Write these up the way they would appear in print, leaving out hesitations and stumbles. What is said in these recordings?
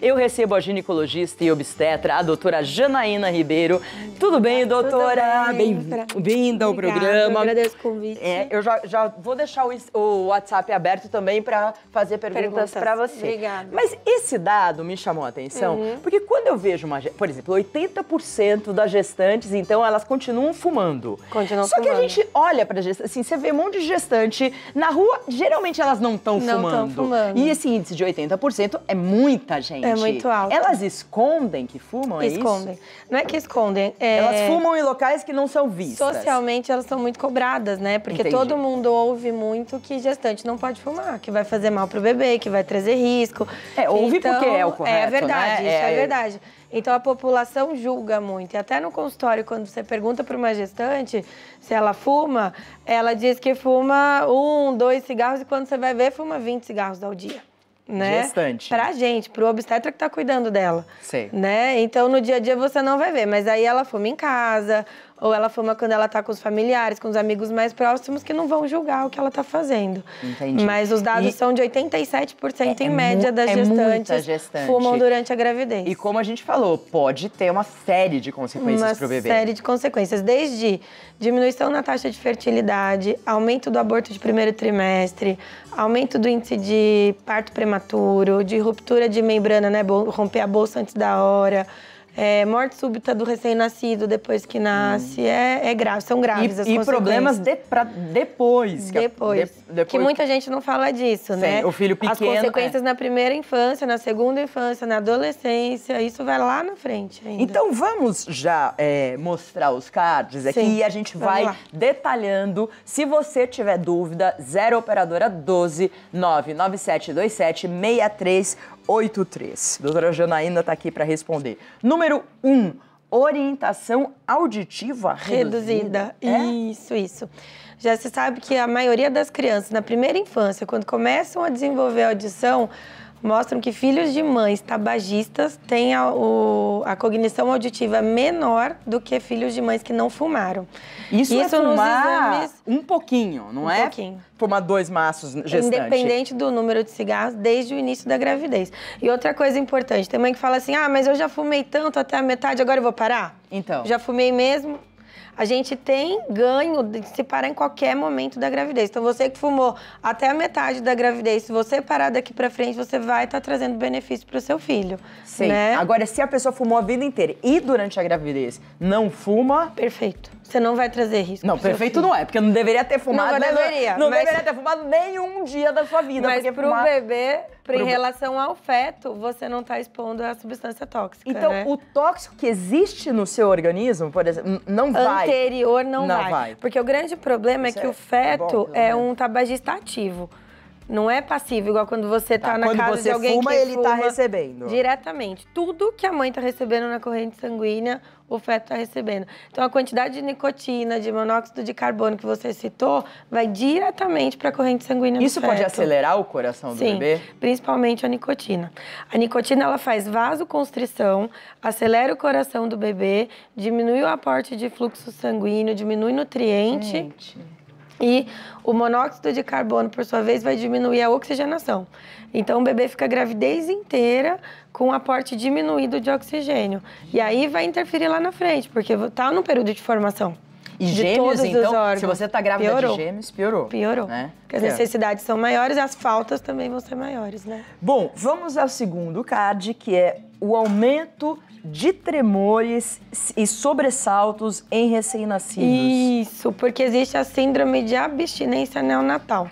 Eu recebo a ginecologista e obstetra, a doutora Janaína Ribeiro. Tudo bem, doutora? Bem-vinda ao programa. Eu agradeço o convite. Eu já vou deixar o WhatsApp aberto também para fazer perguntas para você. Obrigada. Mas esse dado me chamou a atenção, porque quando eu vejo por exemplo, 80% das gestantes, então, elas continuam fumando. Só que a gente olha para gestante, assim, você vê um monte de gestante na rua, geralmente elas não estão fumando. E esse índice de 80% é muita gente. É muito alto. Elas escondem que fumam, Escondem. Não é que escondem. Elas fumam em locais que não são vistas. Socialmente, elas são muito cobradas, né? Porque todo mundo ouve muito que gestante não pode fumar, que vai fazer mal pro bebê, que vai trazer risco. Ouve então, porque é o correto, é verdade, né? Isso é verdade. Então, a população julga muito. E até no consultório, quando você pergunta para uma gestante se ela fuma, ela diz que fuma 1, 2 cigarros e quando você vai ver, fuma 20 cigarros ao dia. Né? Gestante. Pra gente, pro obstetra que tá cuidando dela. Sei. Né? Então, no dia a dia você não vai ver, mas aí ela fuma em casa, ou ela fuma quando ela tá com os familiares, com os amigos mais próximos, que não vão julgar o que ela tá fazendo. Entendi. Mas os dados são de 87% em média das gestantes fumam durante a gravidez. E como a gente falou, pode ter uma série de consequências pro bebê. Uma série de consequências, desde diminuição na taxa de fertilidade, aumento do aborto de primeiro trimestre, aumento do índice de parto prematuro, de ruptura de membrana, né, romper a bolsa antes da hora, morte súbita do recém-nascido depois que nasce, é grave, são graves as consequências. E problemas depois. Depois. Que muita gente não fala disso, né? O filho pequeno. As consequências na primeira infância, na segunda infância, na adolescência, isso vai lá na frente ainda. Então vamos já mostrar os cards aqui e a gente vai detalhando. Se você tiver dúvida, 0 operadora 12 99727 6383. Doutora Janaína está aqui para responder. Número 1, orientação auditiva reduzida. Isso. Já se sabe que a maioria das crianças, na primeira infância, quando começam a desenvolver a audição, mostram que filhos de mães tabagistas têm a cognição auditiva menor do que filhos de mães que não fumaram. Isso é fumar um pouquinho, não é? Um pouquinho. Fumar 2 maços gestantes. Independente do número de cigarros, desde o início da gravidez. E outra coisa importante, tem mãe que fala assim, mas eu já fumei tanto até a metade, agora eu vou parar? Então. Já fumei mesmo? A gente tem ganho de se parar em qualquer momento da gravidez. Então, você que fumou até a metade da gravidez, se você parar daqui pra frente, você vai estar trazendo benefício pro seu filho. Sim. Né? Agora, se a pessoa fumou a vida inteira e durante a gravidez não fuma... Perfeito. Você não vai trazer risco. Não, perfeito não é, porque não deveria ter fumado. Não deveria. Não deveria ter fumado nenhum dia da sua vida. Mas pro bebê, em relação ao feto, você não tá expondo a substância tóxica. Então, né? o tóxico que existe no seu organismo, por exemplo, não vai. Anterior não vai. Porque o grande problema é que o feto é um tabagista ativo. Não é passivo, igual quando você tá na casa de alguém que fuma. Ele tá recebendo. Diretamente. Tudo que a mãe tá recebendo na corrente sanguínea, o feto tá recebendo. Então, a quantidade de nicotina, de monóxido de carbono que você citou, vai diretamente para a corrente sanguínea do feto. Isso pode acelerar o coração do bebê? Sim, principalmente a nicotina. A nicotina, ela faz vasoconstrição, acelera o coração do bebê, diminui o aporte de fluxo sanguíneo, diminui nutriente. E o monóxido de carbono, por sua vez, vai diminuir a oxigenação. Então, o bebê fica a gravidez inteira com um aporte diminuído de oxigênio. E aí vai interferir lá na frente, porque está no período de formação. E gêmeos, então, se você está grávida de gêmeos, piorou. Piorou. Né? Porque as necessidades são maiores e as faltas também vão ser maiores, né? Bom, vamos ao segundo card, que é o aumento de tremores e sobressaltos em recém-nascidos. Isso, porque existe a síndrome de abstinência neonatal.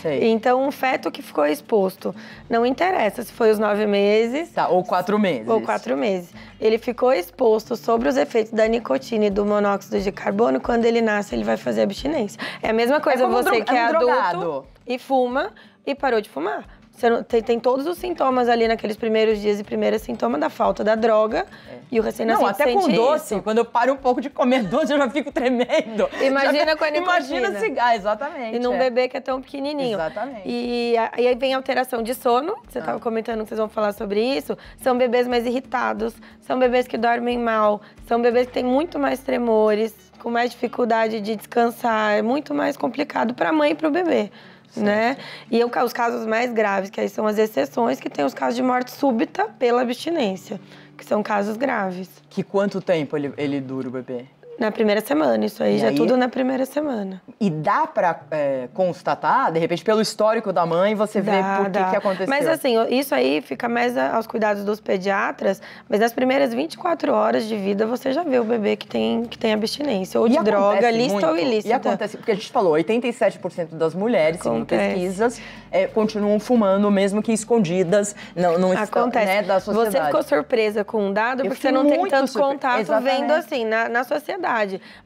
Sei. Então, um feto que ficou exposto, não interessa se foi os 9 meses... Tá, ou 4 meses. Ou 4 meses. Ele ficou exposto sobre os efeitos da nicotina e do monóxido de carbono, quando ele nasce, ele vai fazer abstinência. É a mesma coisa você que é adulto e fuma e parou de fumar. Você não, tem todos os sintomas ali naqueles primeiros dias e primeiros sintomas da falta da droga e o recém-nascido sente isso. Não, até com doce. Quando eu paro um pouco de comer doce, eu já fico tremendo. Imagina com a nicotina. Imagina cigarro, exatamente. E num bebê que é tão pequenininho. Exatamente. E aí vem a alteração de sono, você estava comentando que vocês vão falar sobre isso. São bebês mais irritados, são bebês que dormem mal, são bebês que têm muito mais tremores, com mais dificuldade de descansar. É muito mais complicado para a mãe e para o bebê. né? E os casos mais graves, que aí são as exceções, que tem os casos de morte súbita pela abstinência, que são casos graves. Que quanto tempo ele dura, o bebê? Na primeira semana, isso aí já é tudo na primeira semana. E dá pra constatar, de repente, pelo histórico da mãe, você vê por que aconteceu? Mas assim, isso aí fica mais aos cuidados dos pediatras, mas nas primeiras 24 horas de vida você já vê o bebê que tem abstinência, ou de droga, lícita ou ilícita. E acontece, porque a gente falou, 87% das mulheres, segundo pesquisas, continuam fumando, mesmo que escondidas, não estão, né, da sociedade. Você ficou surpresa com um dado, porque você não tem tanto contato vendo assim, na sociedade.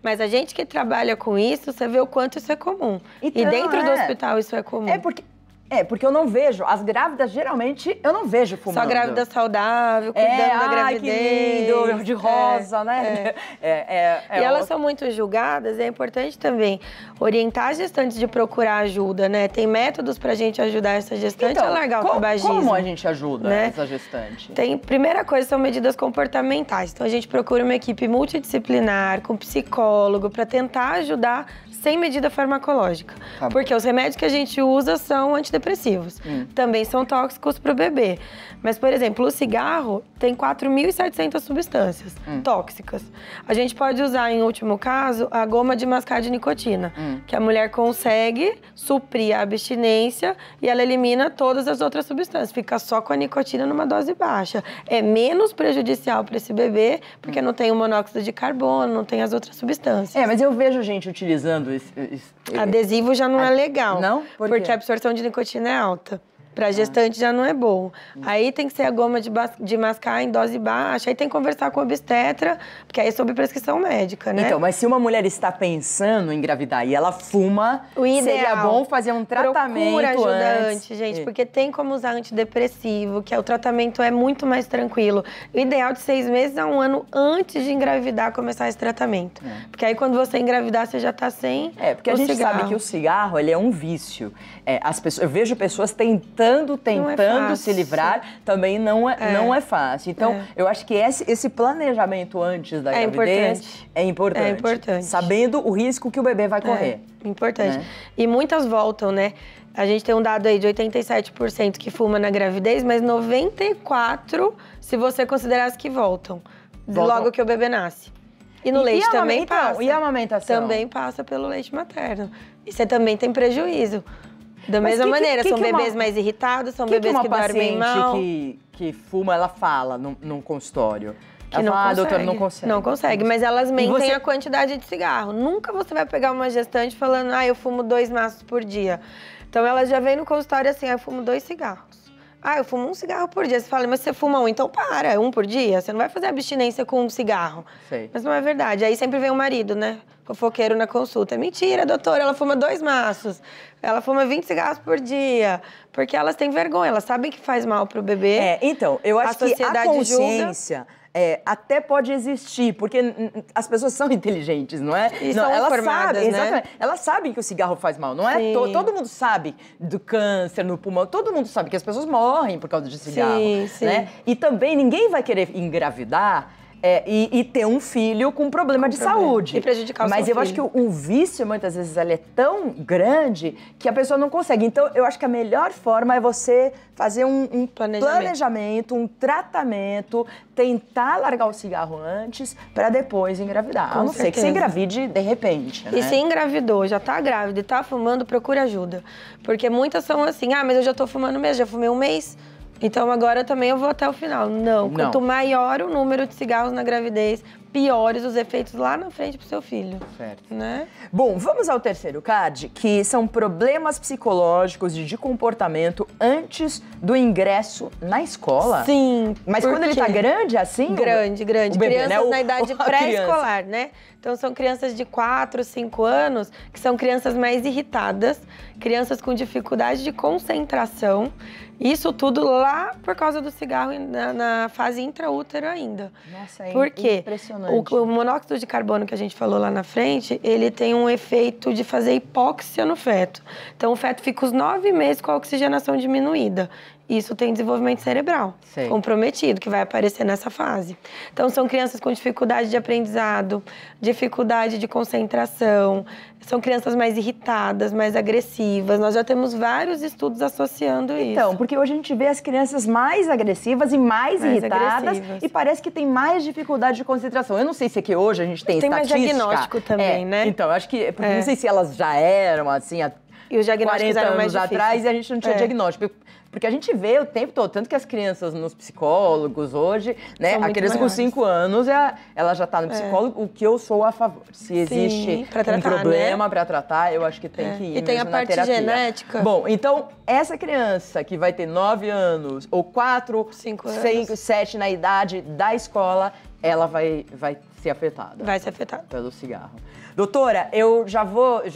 Mas a gente que trabalha com isso, você vê o quanto isso é comum. Então, e dentro do hospital isso é comum. Porque eu não vejo, as grávidas geralmente, eu não vejo fumando. Só grávida saudável, cuidando da gravidez. Que lindo, de rosa, né? E elas são muito julgadas, é importante também orientar as gestantes de procurar ajuda, né? Tem métodos pra gente ajudar essa gestante a largar o tabagismo. Como a gente ajuda essa gestante? Primeira coisa são medidas comportamentais. Então a gente procura uma equipe multidisciplinar, com psicólogo, pra tentar ajudar sem medida farmacológica. Porque os remédios que a gente usa são antidepressivos. Também são tóxicos para o bebê. Mas, por exemplo, o cigarro tem 4.700 substâncias tóxicas. A gente pode usar, em último caso, a goma de mascar de nicotina, que a mulher consegue suprir a abstinência e ela elimina todas as outras substâncias. Fica só com a nicotina numa dose baixa. É menos prejudicial para esse bebê, porque não tem o monóxido de carbono, não tem as outras substâncias. Mas eu vejo gente utilizando adesivo já não é legal. Não? Porque a absorção de nicotina é alta. Para gestante já não é bom. Aí tem que ser a goma de mascar em dose baixa. Aí tem que conversar com o obstetra, porque aí é sob prescrição médica, né? Então, mas se uma mulher está pensando em engravidar e ela fuma, seria bom fazer um tratamento Procura ajuda antes, gente, porque tem como usar antidepressivo, que o tratamento é muito mais tranquilo. O ideal de 6 meses a 1 ano antes de engravidar começar esse tratamento. Porque aí quando você engravidar, você já está sem porque a gente sabe que o cigarro, ele é um vício. Eu vejo pessoas tentando se livrar, também não é fácil. Então, eu acho que esse planejamento antes da gravidez é importante. É importante. Sabendo o risco que o bebê vai correr. Importante. Né? E muitas voltam, né? A gente tem um dado aí de 87% que fuma na gravidez, mas 94% se você considerar as que voltam. Logo que o bebê nasce. E no leite também passa. E a amamentação? Também passa pelo leite materno. E você também tem prejuízo. Da mesma maneira, são bebês mais irritados, são bebês que dormem mal. Que fuma, ela fala num consultório. Que não consegue. Doutora, não consegue. Não consegue, mas elas mentem a quantidade de cigarro. Nunca você vai pegar uma gestante falando, eu fumo 2 maços por dia. Então, elas já vêm no consultório assim, eu fumo 2 cigarros. Eu fumo 1 cigarro por dia. Você fala, mas você fuma 1, então para, 1 por dia. Você não vai fazer abstinência com 1 cigarro. Sei. Mas não é verdade. Aí sempre vem o marido, né? Fofoqueiro na consulta. Mentira, doutora, ela fuma 2 maços. Ela fuma 20 cigarros por dia. Porque elas têm vergonha, elas sabem que faz mal pro bebê. Então, eu acho que a consciência... até pode existir, porque as pessoas são inteligentes, não é? E são informadas, né? Exatamente. Elas sabem que o cigarro faz mal, não é? Todo mundo sabe do câncer no pulmão, todo mundo sabe que as pessoas morrem por causa de cigarro, né? E também ninguém vai querer engravidar e ter um filho com problema de saúde. E prejudicar o seu filho. Mas eu acho que o vício, muitas vezes, ele é tão grande que a pessoa não consegue. Então, eu acho que a melhor forma é você fazer um planejamento, um tratamento, tentar largar o cigarro antes para depois engravidar. A não ser que você engravide de repente, né? E se engravidou, já tá grávida e tá fumando, procure ajuda. Porque muitas são assim, mas eu já tô fumando mesmo, já fumei 1 mês. Então, agora também eu vou até o final. Não. Quanto maior o número de cigarros na gravidez, piores os efeitos lá na frente pro seu filho. Certo. Né? Bom, vamos ao terceiro card, que são problemas psicológicos e de comportamento antes do ingresso na escola. Sim. Mas quando ele tá grande assim? Grande. O bebê, crianças na idade pré-escolar, né? Então, são crianças de 4, 5 anos, que são crianças mais irritadas, crianças com dificuldade de concentração. Isso tudo lá por causa do cigarro na fase intraútero ainda. Nossa, impressionante. O monóxido de carbono que a gente falou lá na frente, ele tem um efeito de fazer hipóxia no feto. Então, o feto fica os 9 meses com a oxigenação diminuída. isso tem desenvolvimento cerebral comprometido, que vai aparecer nessa fase. Então, são crianças com dificuldade de aprendizado, dificuldade de concentração, são crianças mais irritadas, mais agressivas. Nós já temos vários estudos associando isso. Então, porque hoje a gente vê as crianças mais agressivas e mais irritadas e parece que tem mais dificuldade de concentração. Eu não sei se aqui hoje a gente tem estatística. Mais diagnóstico também, né? Então, eu acho que, não sei se elas já eram assim, e os diagnósticos 40 eram anos mais atrás e a gente não tinha diagnóstico. Porque a gente vê o tempo todo, tanto que as crianças nos psicólogos hoje, né? A criança com 5 anos, ela já tá no psicólogo, o que eu sou a favor. Se existe um problema para tratar, eu acho que tem que ir e tem a parte genética. Bom, então, essa criança que vai ter 9 anos, ou 4, 5 anos, 7 na idade da escola, ela vai ser afetada. Vai ser afetada. Pelo cigarro. Doutora, eu já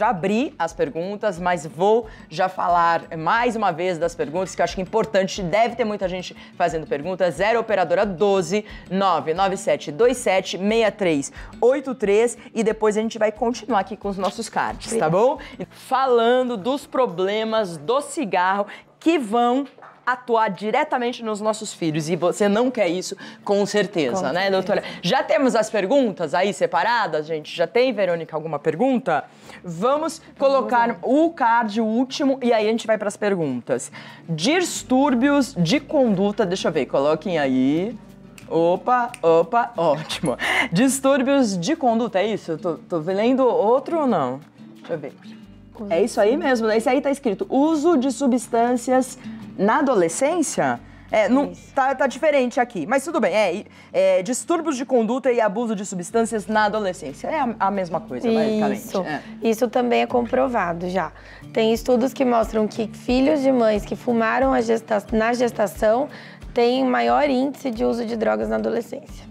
abri as perguntas, mas vou já falar mais uma vez das perguntas, que eu acho que é importante, deve ter muita gente fazendo perguntas. 0 operadora 12 99727 6383 e depois a gente vai continuar aqui com os nossos cards, tá bom? Falando dos problemas do cigarro que vão atuar diretamente nos nossos filhos. E você não quer isso, com certeza, né, doutora? Já temos as perguntas aí separadas, gente? Já tem, Verônica, alguma pergunta? Vamos colocar o card, o último, e aí a gente vai para as perguntas. Distúrbios de conduta, deixa eu ver, coloquem aí. Opa, ótimo. Distúrbios de conduta, é isso? Tô lendo outro ou não? Deixa eu ver. É isso aí mesmo, esse aí tá escrito uso de substâncias na adolescência? Não, tá diferente aqui, mas tudo bem. Distúrbios de conduta e abuso de substâncias na adolescência. É a mesma coisa, basicamente. Isso também é comprovado já. Tem estudos que mostram que filhos de mães que fumaram na gestação têm maior índice de uso de drogas na adolescência.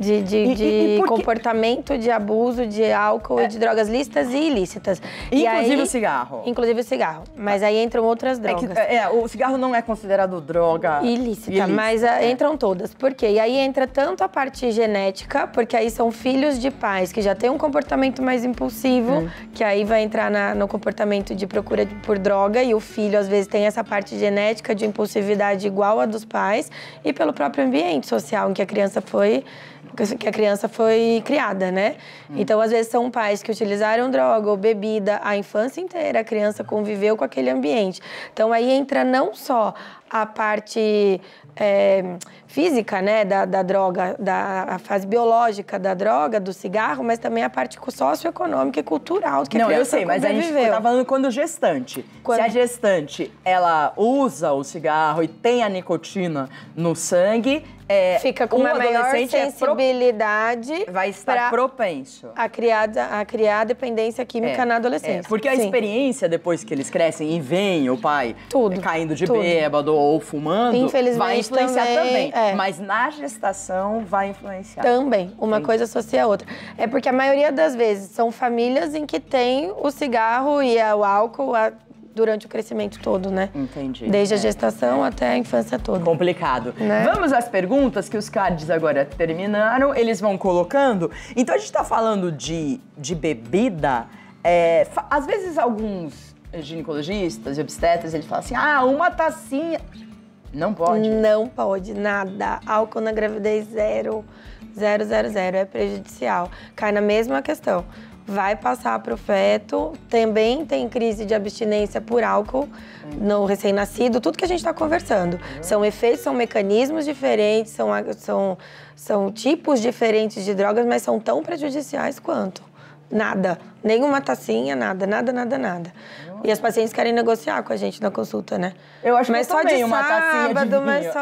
De comportamento, de abuso de álcool e de drogas lícitas e ilícitas. Inclusive o cigarro. Inclusive o cigarro. Mas aí entram outras drogas. O cigarro não é considerado droga ilícita. Mas entram todas. Por quê? E aí entra tanto a parte genética, porque aí são filhos de pais que já têm um comportamento mais impulsivo, que aí vai entrar no comportamento de procura por droga, e o filho às vezes tem essa parte genética de impulsividade igual a dos pais, e pelo próprio ambiente social em que a criança foi criada, né? Então, às vezes, são pais que utilizaram droga ou bebida a infância inteira, a criança conviveu com aquele ambiente. Então, aí entra não só a parte física, né, da droga, a fase biológica da droga, do cigarro, mas também a parte socioeconômica e cultural que a criança eu sei, mas a gente tá falando quando gestante. Se a gestante, ela usa o cigarro e tem a nicotina no sangue, fica com uma maior sensibilidade, vai estar propenso a criar dependência química na adolescência. Porque a experiência, depois que eles crescem e veem o pai caindo de bêbado ou fumando, vai influenciar também. Mas na gestação vai influenciar. Também. Uma coisa associa a outra. É porque a maioria das vezes são famílias em que tem o cigarro e o álcool durante o crescimento todo, né? Entendi. Desde a gestação até a infância toda. Complicado. Né? Vamos às perguntas, que os cards agora terminaram, eles vão colocando. Então, a gente tá falando de bebida. Às vezes, alguns ginecologistas e obstetras, eles falam assim, uma tacinha... Não pode? Não pode, nada. Álcool na gravidez, 0. É prejudicial. Cai na mesma questão. Vai passar para o feto, também tem crise de abstinência por álcool no recém-nascido, tudo que a gente está conversando. São efeitos, são mecanismos diferentes, são tipos diferentes de drogas, mas são tão prejudiciais quanto. Nada. Nenhuma tacinha, nada. E as pacientes querem negociar com a gente na consulta, né? Eu acho mas que só de uma tacinha de vinho. Mas só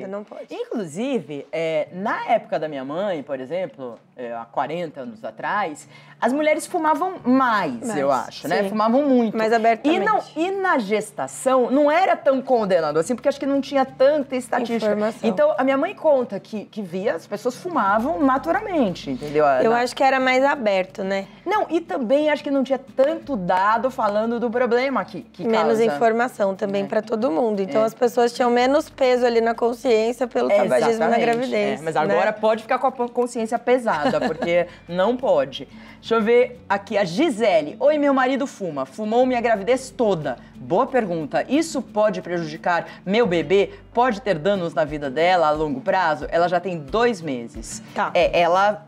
não pode. Inclusive, na época da minha mãe, por exemplo, há 40 anos atrás, as mulheres fumavam mais, eu acho, né? Fumavam muito. Mais abertamente. E na gestação não era tão condenado assim, porque acho que não tinha tanta estatística. Informação. Então, a minha mãe conta que via, as pessoas fumavam naturalmente, entendeu? Eu acho que era mais aberto, né? Não, e também acho que não tinha tanto dado falando do problema que menos causa. Informação também para todo mundo. Então as pessoas tinham menos peso ali na consciência pelo tabagismo na gravidez. Mas agora pode ficar com a consciência pesada, porque não pode. Deixa eu ver aqui, a Gisele. Oi, meu marido fuma. Fumou minha gravidez toda. Boa pergunta. Isso pode prejudicar meu bebê? Pode ter danos na vida dela a longo prazo? Ela já tem 2 meses. Tá. Ela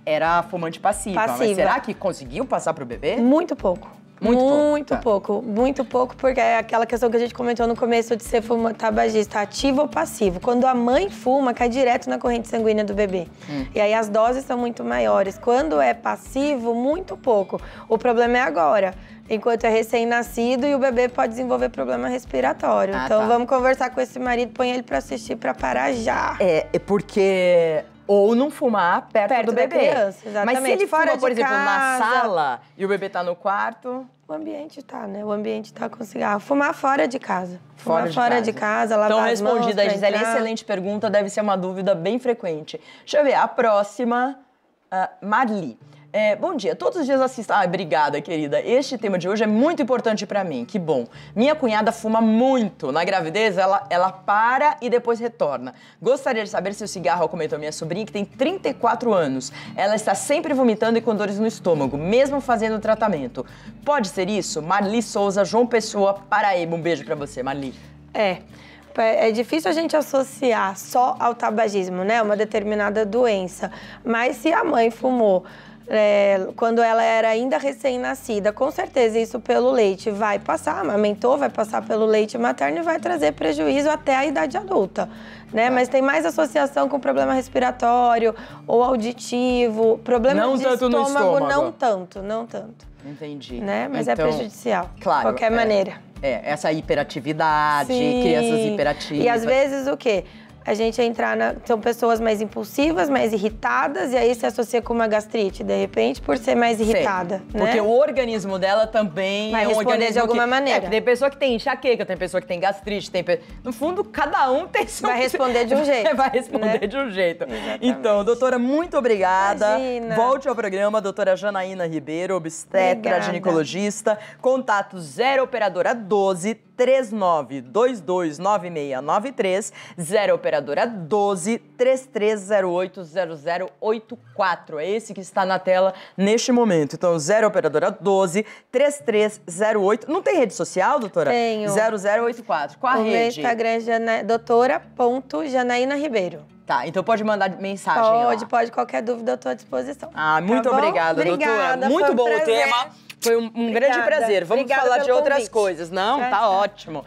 era fumante passiva. Mas será que conseguiu passar pro bebê? Muito pouco. Muito pouco, porque é aquela questão que a gente comentou no começo de ser tabagista, ativo ou passivo. Quando a mãe fuma, cai direto na corrente sanguínea do bebê. E aí as doses são muito maiores. Quando é passivo, muito pouco. O problema é agora, enquanto é recém-nascido e o bebê pode desenvolver problema respiratório. Então vamos conversar com esse marido, põe ele pra assistir, pra parar já. É porque... Ou não fumar perto do bebê. Criança, exatamente. Mas se ele fora, por exemplo, na sala e o bebê tá no quarto... O ambiente tá, né? O ambiente tá com cigarro. Fumar fora de casa. Fora de casa, lavar então, as mãos. Então, respondida, Gisele, excelente pergunta, deve ser uma dúvida bem frequente. Deixa eu ver, a próxima, Marli. Bom dia, todos os dias assisto... obrigada, querida. Este tema de hoje é muito importante pra mim, que bom. Minha cunhada fuma muito. Na gravidez, ela para e depois retorna. Gostaria de saber se o cigarro comentou minha sobrinha, que tem 34 anos. Ela está sempre vomitando e com dores no estômago, mesmo fazendo o tratamento. Pode ser isso? Marli Souza, João Pessoa, Paraíba. Um beijo pra você, Marli. É difícil a gente associar só ao tabagismo, né? Uma determinada doença. Mas se a mãe fumou... quando ela era ainda recém-nascida, com certeza isso pelo leite vai passar, amamentou, vai passar pelo leite materno e vai trazer prejuízo até a idade adulta, né? Mas tem mais associação com problema respiratório ou auditivo, problema de estômago, não tanto. Entendi. Né? Mas então, é prejudicial, claro, de qualquer maneira. Essa hiperatividade, crianças hiperativas. E às vezes o quê? A gente são pessoas mais impulsivas, mais irritadas, e aí se associa com uma gastrite, de repente, por ser mais irritada, né? Porque o organismo dela também vai responder de alguma maneira. Tem pessoa que tem enxaqueca, tem pessoa que tem gastrite, no fundo, cada um tem seu... Vai responder de um jeito. Vai responder de um jeito. Exatamente. Então, doutora, muito obrigada. Imagina. Volte ao programa, doutora Janaína Ribeiro, obstetra, ginecologista. Contato 0 operadora 12 39229693, 0 operadora 12 33080084. É esse que está na tela neste momento. Então, 0 operadora 12 3308. Não tem rede social, doutora? Tenho. 0084. Qual a rede? O meu Instagram é doutora.Janaína Ribeiro. Tá, então pode mandar mensagem Pode. Qualquer dúvida eu estou à disposição. Muito obrigada, doutora. Muito bom o tema. Foi um grande prazer. Vamos falar de outras coisas. Não, tá ótimo.